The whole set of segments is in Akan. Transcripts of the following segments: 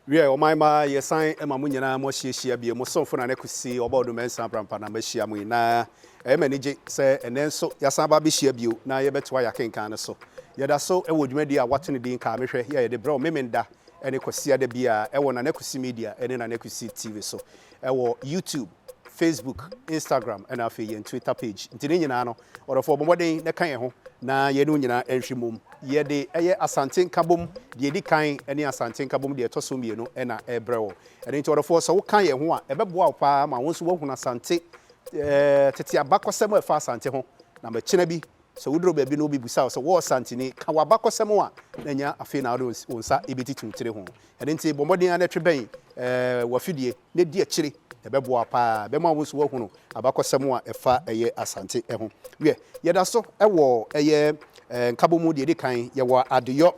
We are my yesan ema mu nyina mo hye bia mo sonfo na kusi obodo mensa prampa na mahia mu na manage se enenso yasan ba be hye bio na ye betwa ya kenkan ne so yeda so e wodwumadi a watene din ka mehwe ye de bro memenda ene kwasi da bia e wona na kusi media ene na kusi TV so e wo YouTube, Facebook, Instagram and afi ye Twitter page ntini nyina no orofo bomoden ne kan ye ho na ye no nyina enhwemum ye de eye Asante Nkabom de di kan ene Asante Nkabom de etoso mienu ena ebrewo ene nti orofo so wo kan ye ho a ebeboa pa ma wonso wo huna Asante tete abakosem afa Asante ho na machina bi so wudro ba bi no bi busa so wo Asante ni ka wabakosem a na nya afi na wonsa ebiti tumtire ho ene nti bomoden anatwe ben wafidie ne di akire ebeboa pa be ma wonso wo hunu abakosem a efa eye Asante ho we yeda so ewo eye Nkabom de kan ye wa adeyo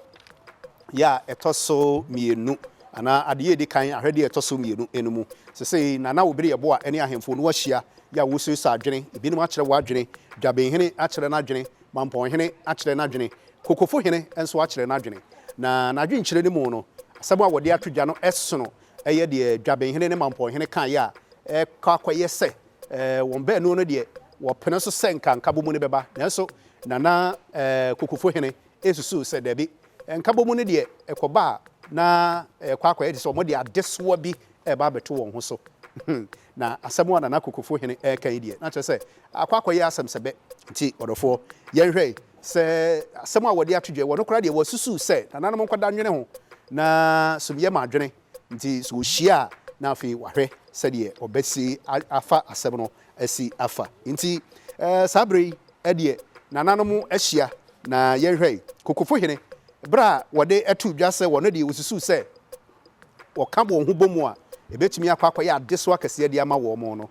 ya etoso mienu ana adeye de kan ahwede etoso mienu enumu sese na obiri ye bo a ene ahemfo no wahia ya wosu sa adwene ebinim akere wa adwene dwabenhene akere na adwene mamponhene akere na adwene kokofo hene enso akere na adwene na adwen kire ne mu no asɛm a wode atwodwa no ɛsono ɛyɛ de dwabenhene ne mamponhene kan ya kwakoye se won ba no de wɔpene so senka Nkabom ne beba nanso nana kokofo hene esusu se debi Nkabom ne de ekoba na kwakoye de so mo de adesoa bi eba beto won ho so na asɛm wa nana kokofo hene kan de na kyerɛ sɛ akwakoye asɛm sɛbe nti odofo yɛhwɛ sɛ asɛm a wɔde atodwe wɔ no kora de wɔsusu se nana no nkɔda nwene ho na sumye ma adwene nti so hia na afi wahwɛ sɛ de obesi afa asɛm no asi afa nti sabri ɛde nananom ahia na yɛhwɛ kokofo hene bra wɔde atu dwa sɛ wɔno de wosusu sɛ wɔka wɔn ho bomu a ebetumi akwa yɛ adeso akɛse de ama wɔ mo no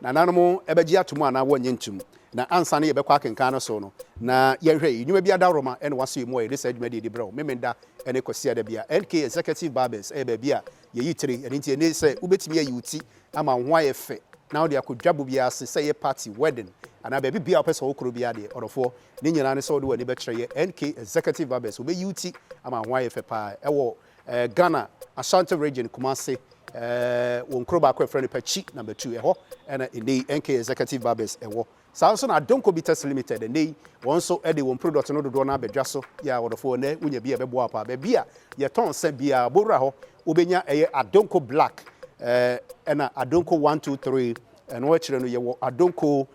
nananom ɛbɛgye atomu ana wɔnye ntum na ansa ne yɛbɛkɔ akenkan no so no na yɛhwɛ nnwuma bi adaroma ɛne waso yi mu a yɛde saa adwuma de brɛ wo memenda ɛne kwasi da bia NK Executive Barbers baabi a yɛyi tiri ɛne nti ɛne sɛ wobɛtumi ayi uti ama ho ayɛ fɛ na wode akɔdwabo bi ase sɛ yɛ party wedding ana baabi bia wopɛ sɛ wokoro bi ade ɔdɔfoɔ ne nyinaa ne sɛ wode w'ani bɛkyerɛ yɛ NK Executive Barbers wobɛyi uti ama ho ayɛ fɛ paa ɛwɔ Ghana Asante region Kumase won kro ba ko frɛ no Pachi number 2 ɛhɔ ɛna ɛnei NK Executive Barbers ɛwɔ saa nso na Adonko Bitters Limited ɛnei wɔn nso ɛde wɔn product no dodoɔ na abɛdwa so yɛ wɔdɔfoɔ ne wonya bi ɛbɛboa pa baabi a yɛtɔn sɛ bia bowura hɔ wobɛnya ɛyɛ Adonko Black ɛna Adonko 123 ɛno akyerɛ no yɛwɔ Adonko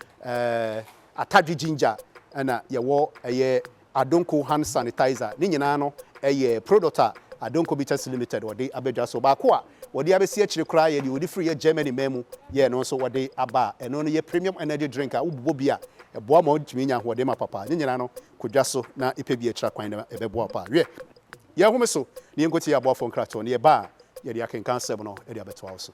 Atadwi Ginger ɛna yɛwɔ ɛyɛ Adonko hand sanitizer ne nyinaa no ɛyɛ product a Adonko Bitters Limited wɔde abɛdwa so baako a wɔde abɛsi akyire koraa yɛ de wɔde free yɛ Germany memu yɛ no nso wɔde aba ɛno no yɛ premium energy drink a wobobɔ bi a ɛboa ma wotumi nya hoɔde ma papa ne nyinaa no kodwa so na epɛ bi akyira kwan na ɛbɛboa pa hwɛ yɛ home so ne yɛnkɔti yɛ aboafo nkrato ne yɛ ba a yɛde akenkan sɛm no ɛde abɛtoa wo so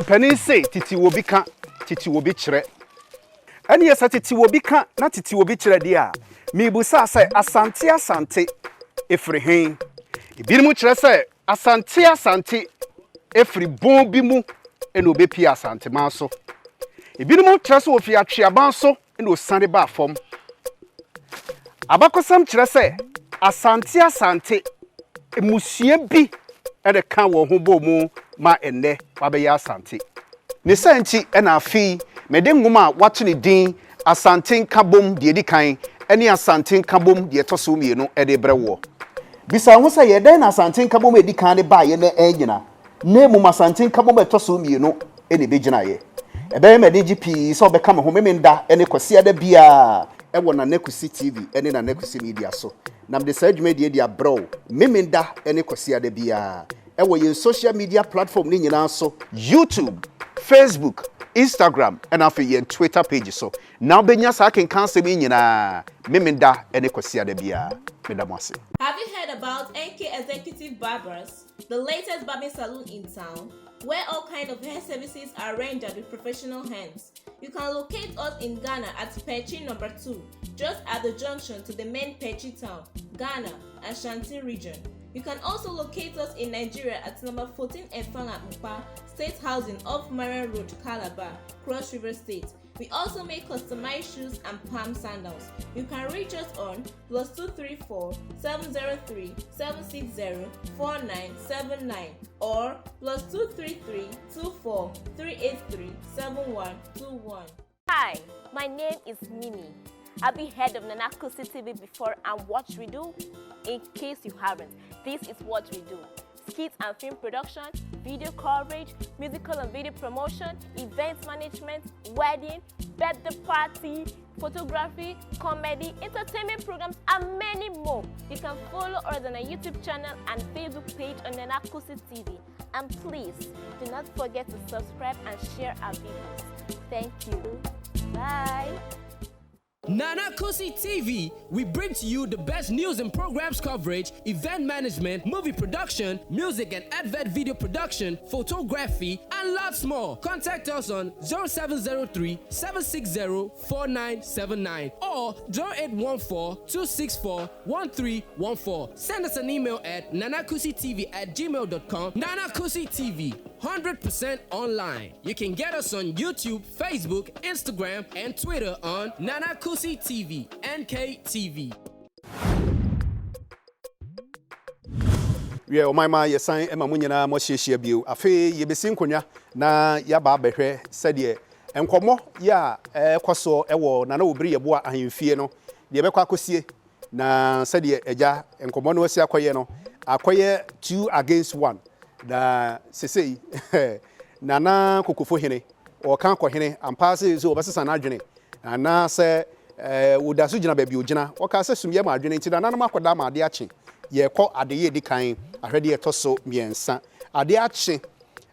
Penny say titi wo bi ka titi wo bi kyerɛ ɛne yɛ sɛ titi wo bi ka na titi wo bi kyerɛ de a mebusa sɛ asante efiri hen ebinom kyerɛ sɛ asante efiri bon bi mu ɛna obepi asante man so ebinom kyerɛ sɛ ofi atweaban so ɛna osane ba fam abakosam kyerɛ sɛ asante emusua bi ɛde ka wɔ ho bɔ mu ma enne wabɛyɛ Asante ne sɛnti ɛna afi mede ngoma wato ne din Asante Nkabom de di kan ɛne Asante Nkabom de ɛtɔso mienu ɛde brɛwɔ bisa ho sɛ yɛdɛn na Asante Nkabom edi kan ne ba yɛ na ɛnyina na mu Asante Nkabom ɛtɔso mienu ɛne begyina yɛ ɛbɛyɛ mede GP sɛ ɔbɛka me ho memenda ɛne kwasi ada bia ɛwɔ na KUSI TV ɛne na KUSI media so na mede saa dwuma de abrɛw memenda ɛne kwasi ada bia ɛwɔ yɛn social media platform ne nyinaa so YouTube, Facebook, Instagram, and afei yɛn Twitter page so. Now benya saa kenkan sɛm yi nyinaa memenda ɛne kwasi ada bia meda mo ase. Have you heard about NK Executive Barbers, the latest barbing salon in town, where all kinds of hair services are rendered with professional hands? You can locate us in Ghana at Pechi number 2, just at the junction to the main Pechi town, Ghana, Asante region. You can also locate us in Nigeria at number 14 Efanga Mpa, State Housing off Marion Road, Calabar, Cross River State. We also make customized shoes and palm sandals. You can reach us on +234 703 760 4979 or +233 24 383 7121. Hi, my name is Mimi. I've been head of KUSI TV before, and what we do, in case you haven't, this is what we do. Skits and film production, video coverage, musical and video promotion, event management, wedding, birthday party, photography, comedy, entertainment programs, and many more. You can follow us on our YouTube channel and Facebook page on KUSI TV. And please, do not forget to subscribe and share our videos. Thank you. Bye. KUSI TV, we bring to you the best news and programs coverage, event management, movie production, music and advert video production, photography, and lots more. Contact us on 0703 760 4979 or 0814 264 1314. Send us an email at nanakusitv@gmail.com. KUSI TV, 100% online. You can get us on YouTube, Facebook, Instagram, and Twitter on KUSI TV, NKTV. Yeah, my yesan ema munyina mo hyehyia bio. Afi yebesi nkonya na yaba abehwe sede enkomo ya ekoso ewo na obiri yeboa ahemfie no de bekwa akosie na sede eja enkomo no wasi akoye no akoye 2 against 1 da sesei nana kokofo hene o kan ko hene ampase so obesesa na adwene ana se wodaso gina baabi ogina waka se sumye ma adwene nti nana makoda ma ade ache ye kɔ adeye di kan ahwede etoso miensa ade ache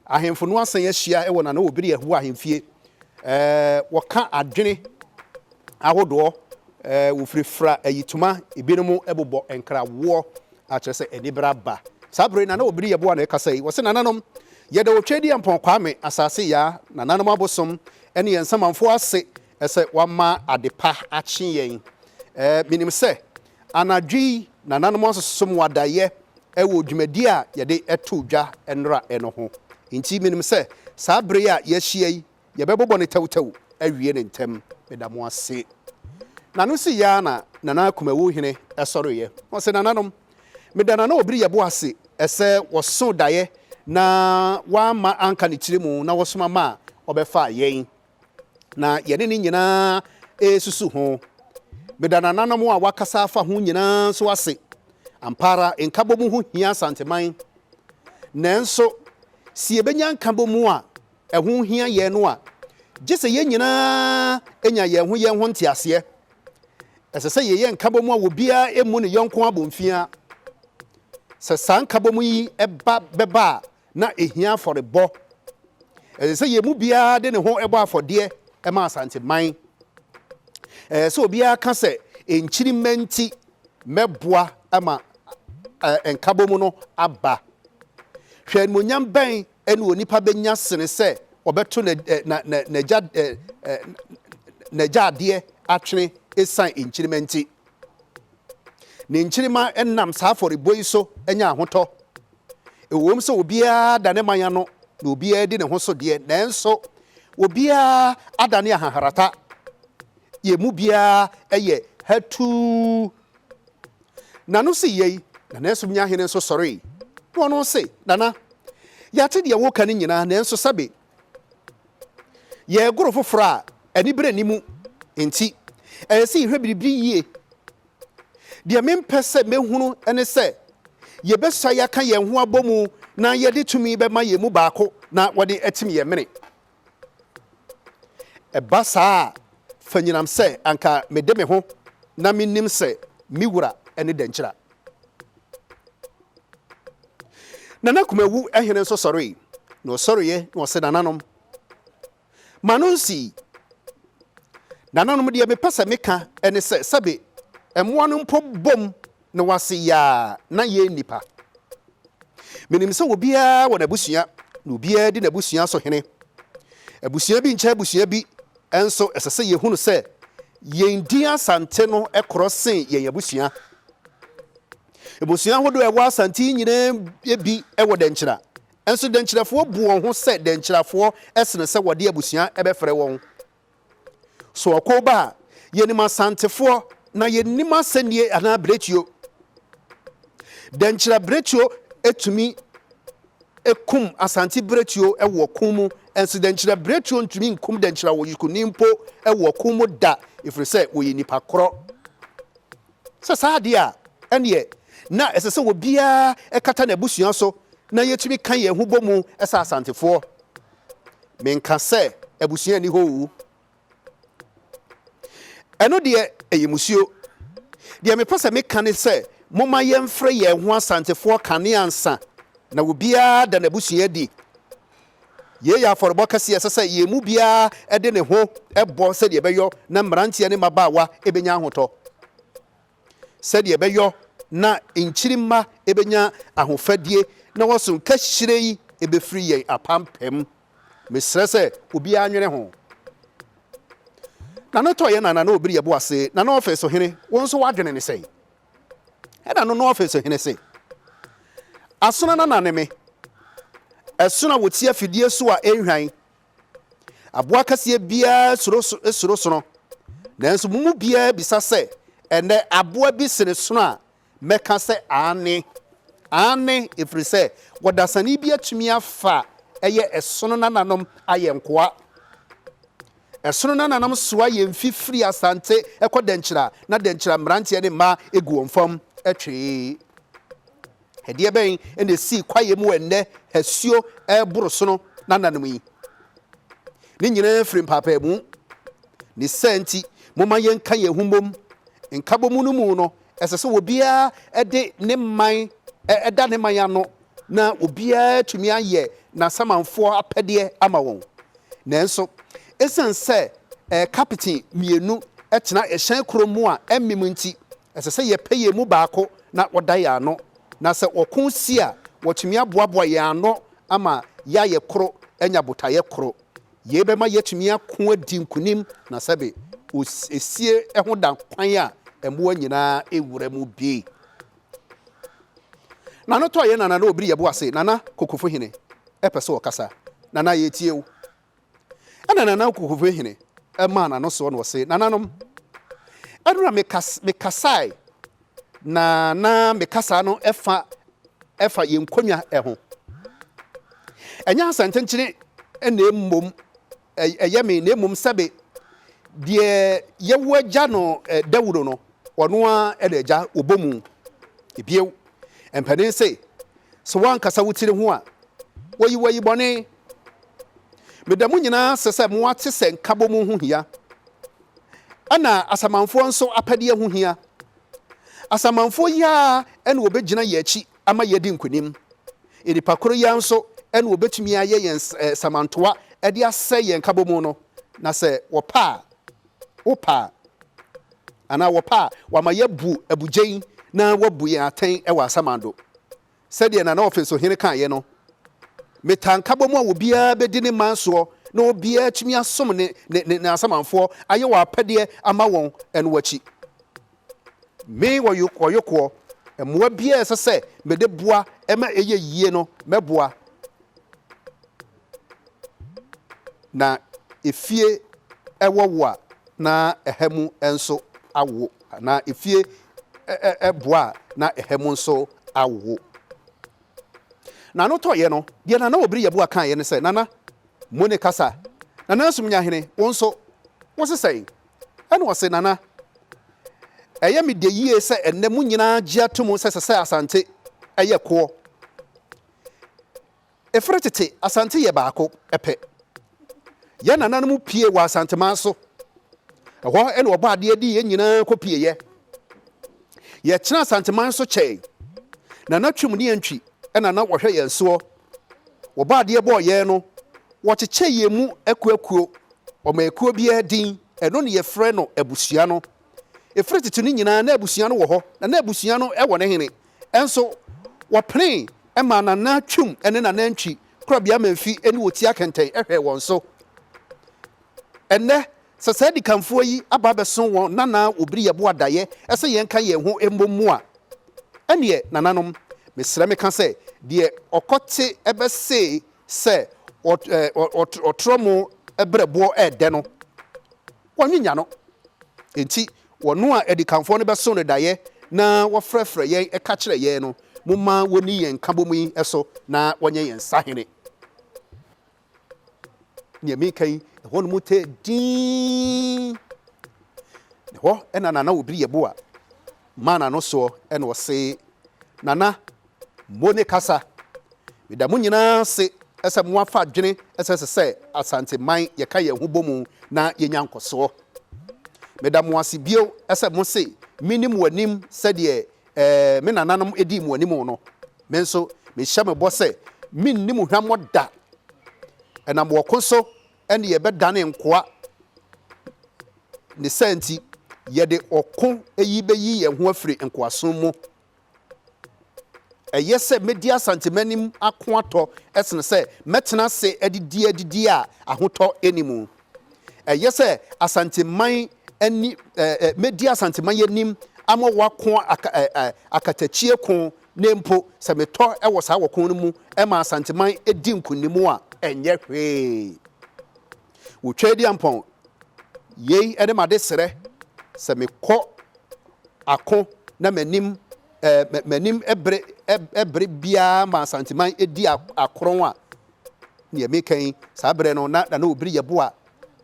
ahemfo no asan yahia ewo nana obiri yehu ahemfie wɔka adwene ahodo wofrifra ayituma ebinom ebobɔ enkrawo a kyerɛ sɛ enibra ba sabre nana obiri yebo na ekasa yi wɔse nananom yɛda otwedi ampɔn kwame asase ya nananom abosom ene yensamanfo ase ɛsɛ wama adepa akye yɛn minim sɛ anadwi nananom asosom wadaye ɛwɔ dwumadi a yɛde ɛto dwa ɛnra ɛno ho nti minim sɛ sabre a yɛhyia yi yɛbɛbɔbɔ ne tawtaw awie ne ntem medamo ase nanu si ya na nana kumawo hene ɛsɔre yɛ wɔse nananom medana na obiri yɛbo ase ɛsɛ wɔso daye na wama anka ne kyeremu na wɔsoma ma ɔbɛfa yɛn na yɛne ne nyinaa esusu ho medana nanom a wakasa afa ho nyinaa so ase ampara Nkabom ho hia Asanteman nanso si ebenya Nkabom a ɛho hia yɛn no a gye sɛ yɛn nyinaa enya yɛn ho ntiaseɛ ɛsɛ sɛ yɛyɛ Nkabom a wobia emu ne yɔnko abomfia sɛ saa Nkabom yi ɛba bɛba na ehia afɔrebɔ ɛsɛ sɛ yɛmu bia de ne ho ɛbɔ afɔdeɛ ɛma Asanteman so obia ka sɛ enchirimenti mɛboa ama Nkabom no aba hwɛ monyam bɛn ɛne onipa benya sene sɛ ɔbɛto na jade atwene esan enchirimenti ne nchirima ɛnam saa afɔrebɔ yi so enya ahotɔ ewom sɛ obia da ne manya no na obia di ne ho so de nanso obia adane ahaharata yemu bia eye hatu nanu si yei na nanso nya hene so sɔre no no se nana yate de wo kan nyina nanso sabe ye goro fofora ani bere nimu enti si hwɛ biribi yie de mempɛ sɛ mehunu ene sɛ ye bɛsa yaka ye ho abomu na ye de tumi bɛma ye mu baako na wɔde atim ye mene ɛba saa fanyinam sɛ anka mede me ho na menim sɛ miwura ene dankyira Nana kumewu ehene nso sorry. No sorry ye no se nananom. Manonsi. Nananom de me pese meka ene se sabe emmoa no mpo bom na wase ya na ye nipa. Menim se obia wo na busua, na obia di na busua so hene. Abusua bi ncha abusua bi enso esese ye hunu se yendi Asante no ekrosen ye abusua. Abusua hodo ewa Asante nyine bi ewo denkyira. Enso denkyirafo bu won ho se denkyirafo esene se wode abusua ebefre won. So okoba yenim Asantefo na yenim asenie ana bretio. Denkyira bretio etumi ekum Asante bretio ewo kumu enso denkyira bretio ntumi nkum denkyira wo yikunimpo ewo kumu da ifre se wo yinipa kro. Sa de a ene na esese wo bia ekata na busua so na yetumi kan ye hu bomu esa Asantefo. Menka se abusua ni ho. Eno de eyemusio de me pese me kan se moma yemfre ye ho Asantefo kane ansa na wo bia da na busua di ye ya forbo kase esese ye mu bia ede ne ho ebo se de beyo na mrantie ne mabawa ebenya ahoto se de beyo na inchirima ebenya ahofadie na wosun kashirei ebefri ye apampem mesrese obi anwere ho na no to ye na obiri ye bo ase na no office hene won so wadwene ne sei e na no office hene sei asona na ne me esona wotia fidie so a enhwan aboa kase bia suro so no nanso mumu bia bisa se ene aboa bi sene sono a meka se ane ifri se wadasani bia tumi afa eye esono nananom ayenkoa esono nananom soa ye mfifiri Asante ekodenkyira na denkyira mrantie ne ma egu onfam etwe hede ben ene si kwaye mu enne hasuo eboroso nananom yi ni nyina firi mpapa mu ni senti moma yenka ye humbom Nkabom no mu no esese obia ede ne man eda ne man ano na obia tumi aye na samanfo apede ama won nanso esense captain mienu etena ehyan kromu a emmem nti esese ye peye mu baako na oda ya ano na se okun si a wotumi aboaboa ya ano ama ya ye kro enya botaye kro ye be ma yetumi akon adi nkunim na sebe esie eho dan kwan a emboa nyina ewura mu bi na no to ye na obiri ye bo ase nana kokofo hene epese okasa nana ye tiewu nana kokofo hene ema na no so no se nananom adura mekasai na mekasa no efa ye nkonwa eho enya Asante nkyire ene mmom eye me na mmom sabe de ye wagya no Dawudo no ono a eleja obomu ebiew empane se so wankasa wutire ho a wayi bone medamu nyina sese mo ate se Nkabom ho hia ana asamanfo nso apade ho hia asamanfo ya ene obegyina ye achi ama yedi nkunim edipakoro ya nso ene obetumi aye yen samantoa ede ase ye Nkabom no na se wopa ana wopa wamaye bu abujen na wabu ya aten ewa asamando sede na office hene kan ye no metan Nkabom a obia bedi ne manso na obia tumi asom ne asamanfo aye wa apede ama won eno wachi me woyokwo emwa bia esese mede boa ema eye yie no meboa na efie ewowa na ehemu enso awo na efie eboa na ehemu nso awo na no to ye no de na obiri ye boa kan ye ne se nana mone kasa nana sumnya hene wonso wosesai ene wose nana eye me de yie se enne mu nyina gia tomu se Asante eye ko efretete Asante ye baako epe ye nana no mu pie wa Asante manso ho ene oba ade di ye nyina kopie ye kyena Asante manso chei nana twum ne antwi ɛna na wɔhwɛ yɛn soɔ wɔba adeɛ bɔɔ yɛn no wɔkyekyɛ yɛn mu akuakuo ɔma akuo biara din ɛno ne yɛfrɛ no abusua no ɛfiri tete no nyinaa na abusua no wɔ hɔ na abusua no ɛwɔ ne hene ɛnso wɔpene ɛma nana twum ɛne nana ntwi korabea mamfi ɛne wɔti akɛntɛn ɛhwɛ wɔn so ɛnnɛ sɛ saa dikamfoɔ yi aba bɛso wɔn nana obiri yɛbo adayɛ ɛsɛ yɛnka yɛn ho mmom a ɛneɛ nananom mesrɛ meka sɛ deɛ ɔkɔte ɛbɛse sɛ ɔtrɔ mu ɛbrɛboɔ ɛɛdɛ no wɔnwenya no enti wɔno a adikamfoɔ no bɛso no dayɛ na wɔfrɛfrɛ yɛn ɛka kyerɛ yɛn no momma wɔni yɛn Nkabom yi ɛso na wɔnyɛ yɛn sahene nea meka yi ɛhɔ no mu tɛ din ɛhɔ ɛna nana obiri yɛbo a mana no soɔ ɛna ɔse nana mo ne kasa meda mo nyinaa se ɛsɛ mo afa adwene ɛsɛ sɛ Asante man yɛka yɛn ho bɔ mu na yɛnya nkɔsoɔ meda mo ase bio ɛsɛ mo se minim w'anim sɛdeɛ me nananom edi mo anim no me nso mehyɛ me bɔ sɛ minnim hwamɔ da ɛnam wɔko so ɛne yɛbɛdane nkoa ne sɛnti yɛde ɔko eyi bɛyi yɛn ho afiri nkoasom mu ɛyɛ sɛ medi Asante manim ako atɔ ɛsene sɛ mɛtena se adidi a ahotɔ animu ɛyɛ sɛ Asante man ani medi Asante man yanim ama wako akatachie ko nempo sɛ metɔ ɛwɔ saa wɔko no mu ɛma Asante man edi nkunimu a ɛnyɛ hwee wotwa di ampɔn yei ɛne made serɛ sɛ mekɔ ako na manim ɛbre biara ma Asante man edi akoron a ne mekan saa bre no na obiri yɛbo a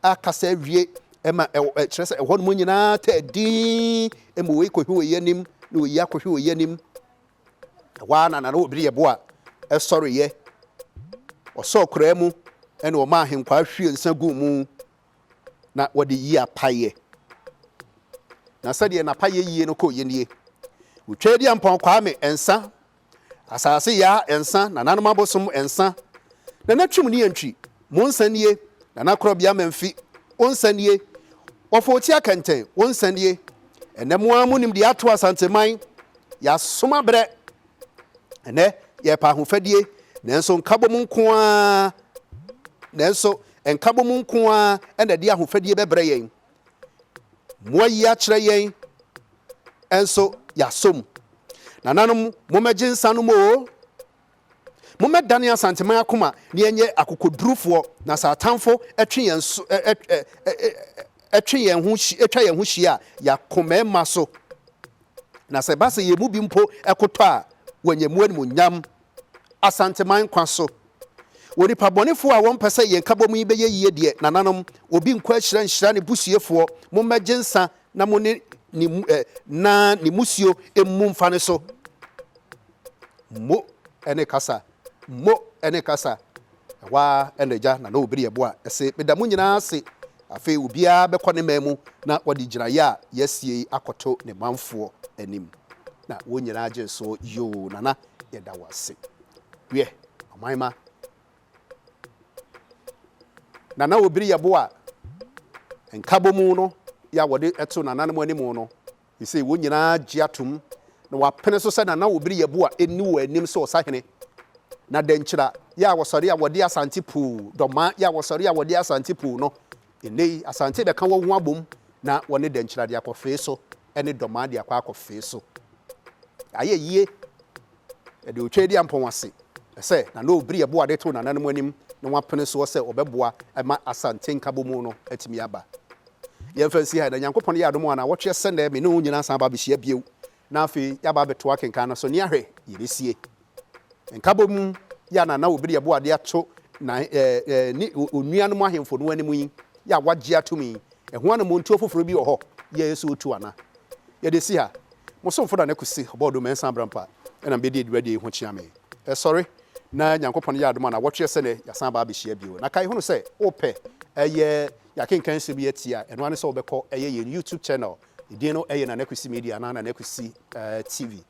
akasa awie ɛma kyerɛ sɛ ɛhɔ no mu nyinaa tɛ din ɛma wei kɔhwe wɔ yɛnim na wei akɔhwe wɔ yɛnim waa na obiri yɛbo a ɛsɔreyɛ ɔsɔ koraa mu ɛna ɔma ahenkwa hwie nsa gu mu na wɔde yi apayɛ na sɛdeɛ napayɛ yie no kɔ yɛnie wotwa di ampɔn kwame ɛnsa asase ya ɛnsa nananom abosom ɛnsa na natwum ne yɛntwi mo nsa nie na nakorɔbea mamfi onsa nie wɔfɔti akɛntɛn onsa nie ɛnɛ mo a monim de ato Asante man yɛasoma brɛ ɛnɛ yɛpa ahofadie nanso Nkabom nko a ɛna de ahofadie bɛbrɛ yɛn mo ayi akyerɛ yɛn ɛnso yɛasom nananom momɛgye nsa no mo momɛdane Asante man akoma ne yɛnyɛ akokodurufoɔ na sɛ atamfo ɛtwe yɛn ho hyia a yɛakɔmɛma so na sɛ ba sɛ yɛmu bi mpo ɛkotɔ a wɔnyɛmu animonyam Asante man kwa so wɔnipa bɔnefoɔ a wɔmpɛ sɛ yɛn Nkabom yi bɛyɛ yie deɛ nananom obi nkɔ ahyira nhyira ne busiefoɔ momɛgye nsa na mo ne na ne musio emu mfa ne so mo ene kasa wa energy na obiri yɛbo a ɛsɛ meda mo nyinaa ase afei obiara bɛkɔ ne mamu na wɔde gyinaeɛ a yɛasie akɔto ne manfoɔ anim na wɔn nyinaa gye so yo nana yɛda wo ase wie ɔmanma nana obiri yɛbo a Nkabom no ya wɔde ɛto nananom anim no yɛsɛ wɔn nyinaa gye atom na wapene so sɛ nana obiri yɛbo a ɛni wɔ anim sɛ ɔsahene na denkyira ya wɔsɔre a wɔde Asante puu dɔma ya wɔsɔre a wɔde Asante puu no ɛnɛ Asante bɛka wɔ ho abom na wɔne denkyira de akɔfee so ɛne dɔma de akɔ akɔfee so ayɛ yie ɛde otwa di ampɔn ase ɛsɛ nana obiri yɛbo a de to nananom anim na wapene so sɛ ɔbɛboa ɛma Asante Nkabom no atimi aba yɛmfa si ha na Nyankopɔn yɛ adom ana wɔtwe sɛnɛ me ne wo nyina san ba bɛhyia bio na afei yɛaba bɛtoa kenkan no so ne ahwɛ yɛbɛsie Nkabom ya na obiri yɛbo ade ato na ni onuanom ahemfo no anim yi ya wagye atumi ɛho ana montuo foforo bi wɔ hɔ yɛ yesu otu ana yɛde si ha mosomfo da na kusi ɔbɔdo mensa brampa ɛna mbɛdi edwade ho kyia me sorry na Nyankopɔn yɛ adom ana wɔtwe sɛnɛ yasan ba bɛhyia bio na kai ho no sɛ opɛ ɛyɛ yakenkan se bi atia ɛno ane sɛ wobɛkɔ ɛyɛ yɛ YouTube channel Idin no Nana KUSI Media na Nana KUSI TV.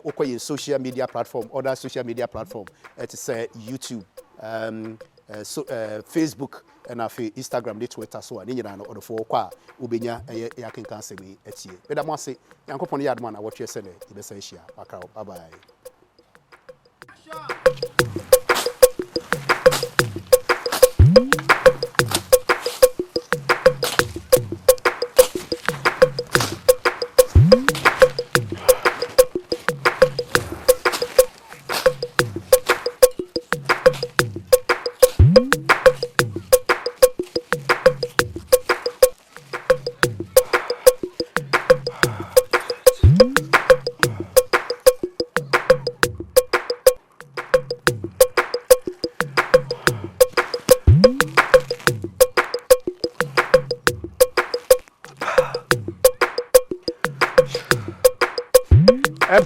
Okoye social media platform, other social media platform. It's YouTube, Facebook, and Instagram, Twitter, so on. No or the four qua ubenya yakin cancer me etie. But I must say, Yankopon Yardman, I watch your sene, Ibesentia, Macau, bye bye.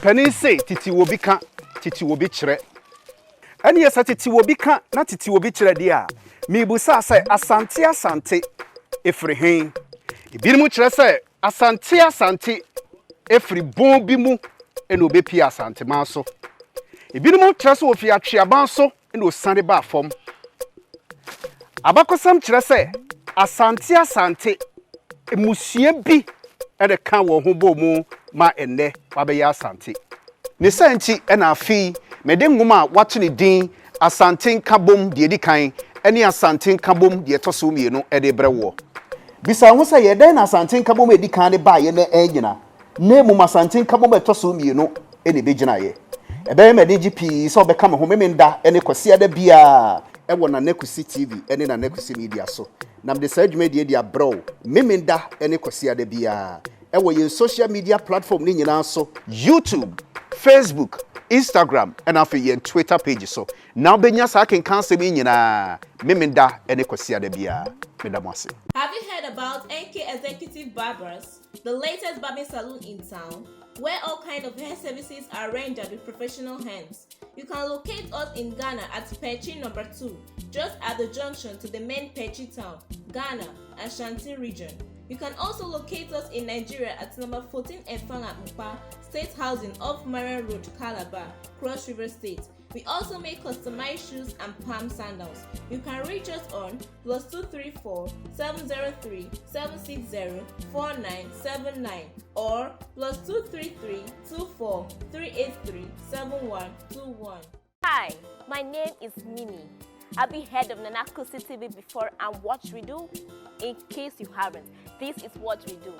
Penny say titi will be can titi will be chere. And yes, titi will be can not titi will be chere dia. Me busa say asante efri hen. Ibi mu chere say asante efri bon bi mu eno be pia asante man so. Ibi mu chere so ofi atweaban so eno sande ba fom. Abakosam chere say asante emusie bi e de kan wo ho bo mu ma enne wabeya Asante. Ne santi ena afi mede ngoma wato ne din Asante Nkabom de edi kan ene Asante Nkabom de etoso mienu e de brewo. Bisa ho se ye den Asante Nkabom edi kan de ba ye na enyina. Na mu Asante Nkabom etoso mienu ene begina ye. Ebe me de GP so be kam ho memenda ene kwase ada bia e wo na KUSI TV ene na KUSI Media so. Nam de sajuma de dia bro memenda ene kwase ada bia ewo ye social media platform ni nyina so YouTube, Facebook, Instagram and afi ye Twitter page so now benya sa ken cancel me nyina memenda ene kwasi ada bia medamase. Have you heard about NK Executive Barbers, the latest barbing salon in town, where all kinds of hair services are rendered with professional hands? You can locate us in Ghana at Pechi number 2, just at the junction to the main Pechi town, Ghana, Asante region. You can also locate us in Nigeria at number 14 Efanga Mpa, State Housing off Marian Road, Calabar, Cross River State. We also make customized shoes and palm sandals. You can reach us on +234 703 760 4979 or +233 24 383 7121. Hi, my name is Mimi. I've been head of KUSI TV before, and what we do, in case you haven't, this is what we do.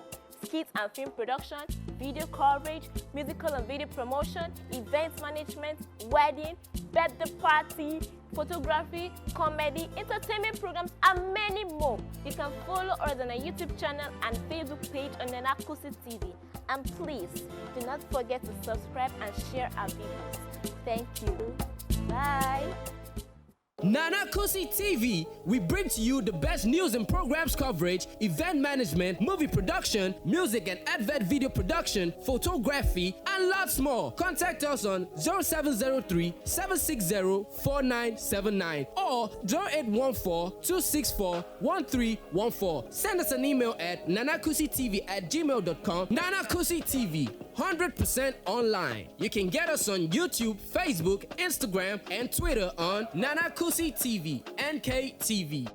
Skits and film production, video coverage, musical and video promotion, events management, wedding, birthday party, photography, comedy, entertainment programs, and many more. You can follow us on our YouTube channel and Facebook page on KUSI TV. And please, do not forget to subscribe and share our videos. Thank you. Bye. KUSI TV, we bring to you the best news and programs coverage, event management, movie production, music and advert video production, photography, and lots more. Contact us on 0703 760 4979 or 0814 264 1314. Send us an email at nanakusitv@gmail.com. KUSI TV, 100% online. You can get us on YouTube, Facebook, Instagram, and Twitter on KUSI TV, NKTV.